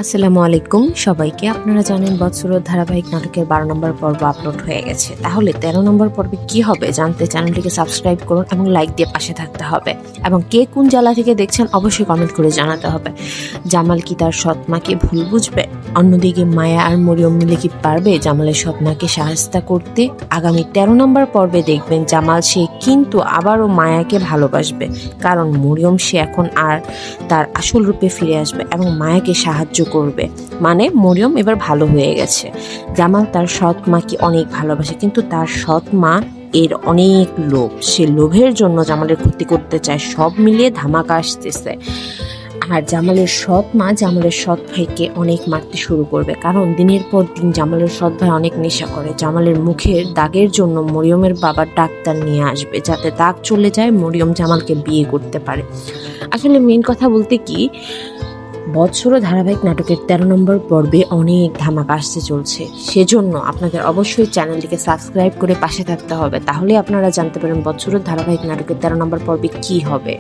আসসালামু আলাইকুম সবাইকে। আপনারা জানেন বৎসরের ধারাবাহিক নাটকের 12 নম্বর পর্ব আপলোড হয়ে গেছে। তাহলে 13 নম্বর পর্বে কি হবে জানতে চ্যানেলটিকে সাবস্ক্রাইব করুন এবং লাইক দিয়ে পাশে থাকতে হবে। এবং কে কোন জেলা থেকে দেখছেন অবশ্যই কমেন্ট করে জানাতে হবে। জামাল কি তার সৎ মাকে ভুল বুঝবে? অন্যদিকে মায়া আর মরিয়ম মিলে কি পারবে জামালের সৎ মাকে সাহায্য করতে? আগামী 13 নম্বর পর্বে দেখবেন জামাল সে কিন্তু আবারও মায়াকে ভালোবাসবে, কারণ মরিয়ম সে এখন আর তার আসল রূপে ফিরে আসবে এবং মায়াকে সাহায্য করবে। মানে মরিয়ম এবার ভালো হয়ে গেছে। জামাল তার সৎ মাকে অনেক ভালোবাসে, কিন্তু তার সৎ মা এর অনেক লোভ, সে লোভের জন্য জামালের ক্ষতি করতে চায়। সব মিলিয়ে ধামাকা আসতেছে। আর জামালের সৎ মা জামালের সৎ ভাইকে অনেক মারতে শুরু করবে, কারণ দিনের পর দিন জামালের সৎ ভাই অনেক নেশা করে। জামালের মুখের দাগের জন্য মরিয়মের বাবা ডাক্তার নিয়ে আসবে, যাতে দাগ চলে যায়, মরিয়ম জামালকে বিয়ে করতে পারে। আসলে মেন কথা বলতে কি, বৎসর ধারাবাহিক নাটকের 13 নম্বর পর্বে অনেক ধামাকা আসতে চলছে। সেজন্য আপনাদের অবশ্যই চ্যানেলটিকে সাবস্ক্রাইব করে পাশে থাকতে হবে, তাহলে আপনারা জানতে পারেন বৎসর ধারাবাহিক নাটকের 13 নম্বর পর্বে কি হবে।